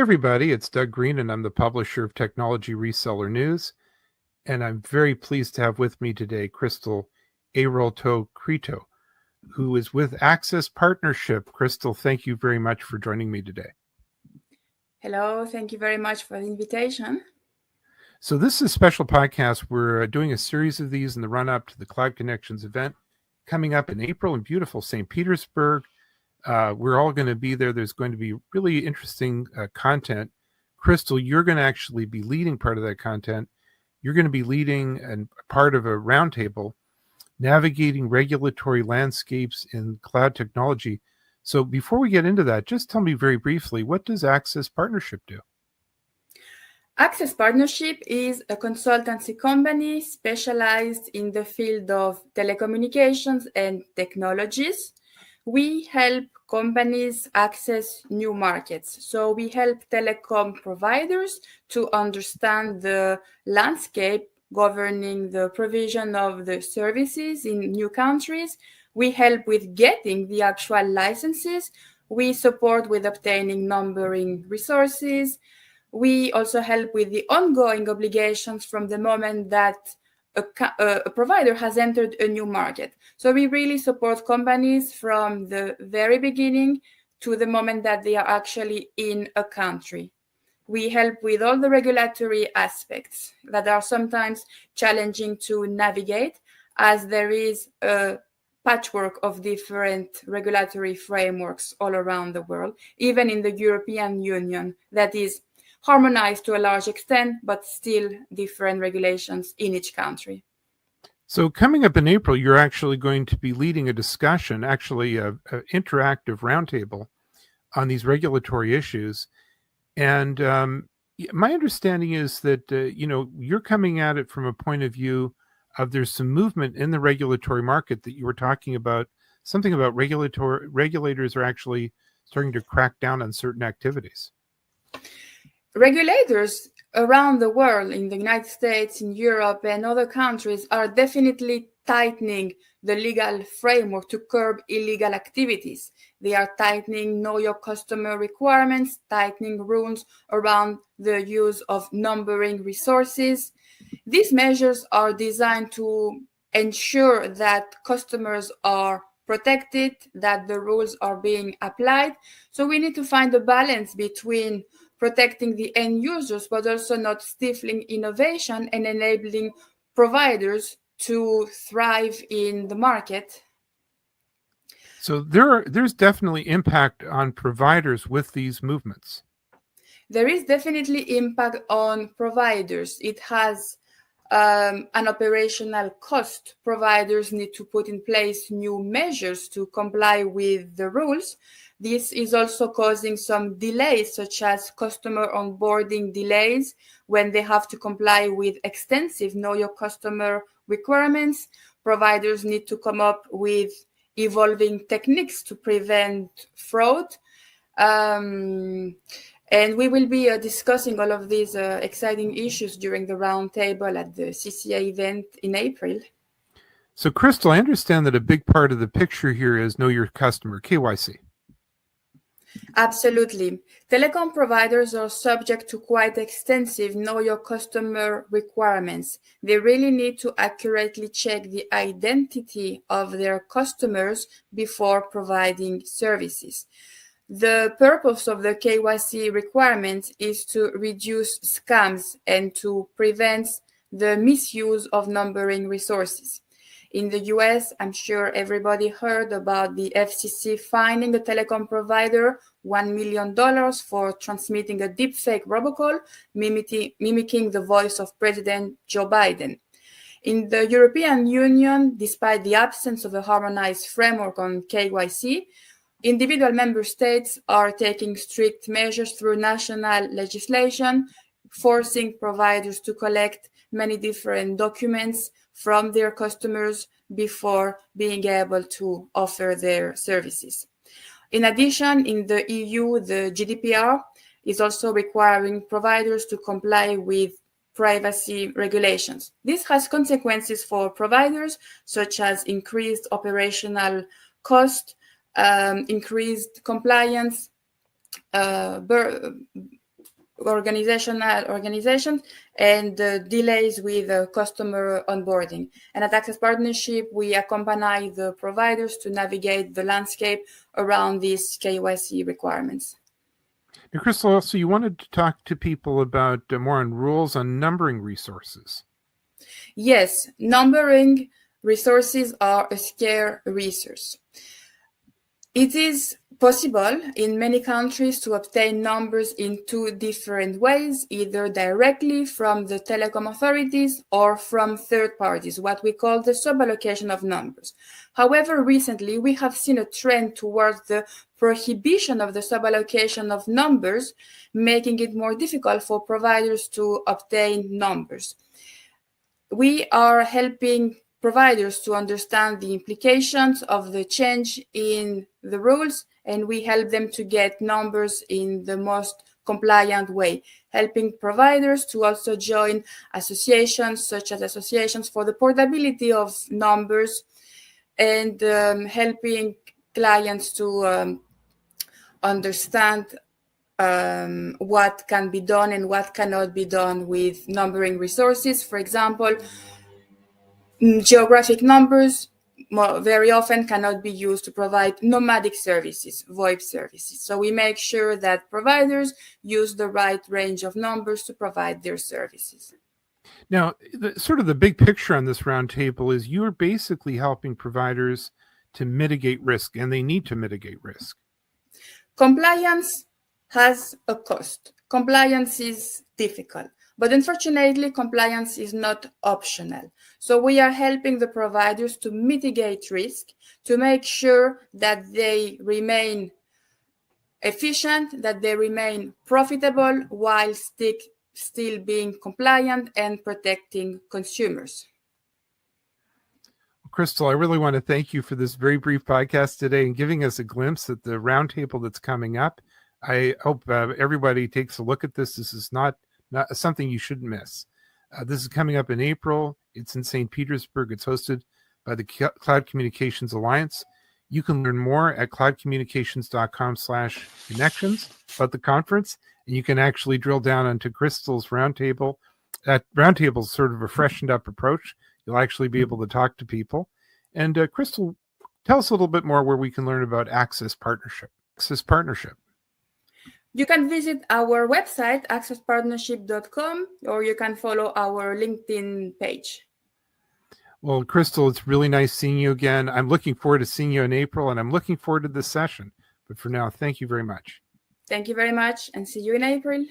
everybody, it's Doug Green, and I'm the publisher of Technology Reseller News. And I'm very pleased to have with me today Chrystel Erotokritou, who is with Access Partnership. Chrystel, thank you very much for joining me today. Hello, thank you very much for the invitation. So this is a special podcast. We're doing a series of these in the run-up to the Cloud Connections event coming up in April in beautiful St. Petersburg. We're all going to be there. There's going to be really interesting content. Chrystel, you're going to actually be leading part of that content. You're going to be leading and part of a roundtable, navigating regulatory landscapes in cloud technology. So before we get into that, just tell me very briefly, what does Access Partnership do? Access Partnership is a consultancy company specialized in the field of telecommunications and technologies. We help companies access new markets. So we help telecom providers to understand the landscape governing the provision of the services in new countries. We help with getting the actual licenses. We support with obtaining numbering resources. We also help with the ongoing obligations from the moment that a provider has entered a new market. So we really support companies from the very beginning to the moment that they are actually in a country. We help with all the regulatory aspects that are sometimes challenging to navigate, as there is a patchwork of different regulatory frameworks all around the world, even in the European Union, that is harmonized to a large extent, but still different regulations in each country. So coming up in April, you're actually going to be leading a discussion, actually an interactive roundtable on these regulatory issues. And my understanding is that, you're coming at it from a point of view of there's some movement in the regulatory market that you were talking about, something about regulators are actually starting to crack down on certain activities. Regulators around the world, in the United States, in Europe, and other countries, are definitely tightening the legal framework to curb illegal activities. They are tightening know your customer requirements, tightening rules around the use of numbering resources. These measures are designed to ensure that customers are protected, that the rules are being applied. So we need to find a balance between protecting the end users, but also not stifling innovation and enabling providers to thrive in the market. So there's definitely impact on providers with these movements. There is definitely impact on providers. It has an operational cost. Providers need to put in place new measures to comply with the rules. This is also causing some delays, such as customer onboarding delays when they have to comply with extensive know your customer requirements. Providers need to come up with evolving techniques to prevent fraud. And we will be discussing all of these exciting issues during the roundtable at the CCA event in April. So, Chrystel, I understand that a big part of the picture here is know your customer, KYC. Absolutely. Telecom providers are subject to quite extensive know your customer requirements. They really need to accurately check the identity of their customers before providing services. The purpose of the KYC requirement is to reduce scams and to prevent the misuse of numbering resources. In the US, I'm sure everybody heard about the FCC fining a telecom provider $1 million for transmitting a deepfake robocall, mimicking the voice of President Joe Biden. In the European Union, despite the absence of a harmonized framework on KYC, individual member states are taking strict measures through national legislation, forcing providers to collect many different documents from their customers before being able to offer their services. In addition, in the EU, the GDPR is also requiring providers to comply with privacy regulations. This has consequences for providers, such as increased operational cost, increased compliance, organizations and delays with customer onboarding. And at Access Partnership, we accompany the providers to navigate the landscape around these KYC requirements. Now, Chrystel, also you wanted to talk to people about more on rules on numbering resources. Yes, numbering resources are a scarce resource. It is possible in many countries to obtain numbers in two different ways, either directly from the telecom authorities or from third parties, what we call the suballocation of numbers. However, recently we have seen a trend towards the prohibition of the suballocation of numbers, making it more difficult for providers to obtain numbers. We are helping providers to understand the implications of the change in the rules, and we help them to get numbers in the most compliant way, helping providers to also join associations such as associations for the portability of numbers, and helping clients to understand what can be done and what cannot be done with numbering resources. For example, geographic numbers very often cannot be used to provide nomadic services, VoIP services. So we make sure that providers use the right range of numbers to provide their services. Now, the big picture on this roundtable is you're basically helping providers to mitigate risk, and they need to mitigate risk. Compliance has a cost. Compliance is difficult. But unfortunately, compliance is not optional. So we are helping the providers to mitigate risk, to make sure that they remain efficient, that they remain profitable while still being compliant and protecting consumers. Chrystel, I really want to thank you for this very brief podcast today and giving us a glimpse at the roundtable that's coming up. I hope everybody takes a look at this. This is not something you shouldn't miss. This is coming up in April. It's in St. Petersburg. It's hosted by the Cloud Communications Alliance. You can learn more at cloudcommunications.com/connections about the conference, and you can actually drill down onto Chrystel's roundtable. That roundtable is sort of a freshened up approach. You'll actually be able to talk to people. And Chrystel, tell us a little bit more where we can learn about Access Partnership. You can visit our website, accesspartnership.com, or you can follow our LinkedIn page. Well, Chrystel, it's really nice seeing you again. I'm looking forward to seeing you in April, and I'm looking forward to this session. But for now, thank you very much. Thank you very much, and see you in April.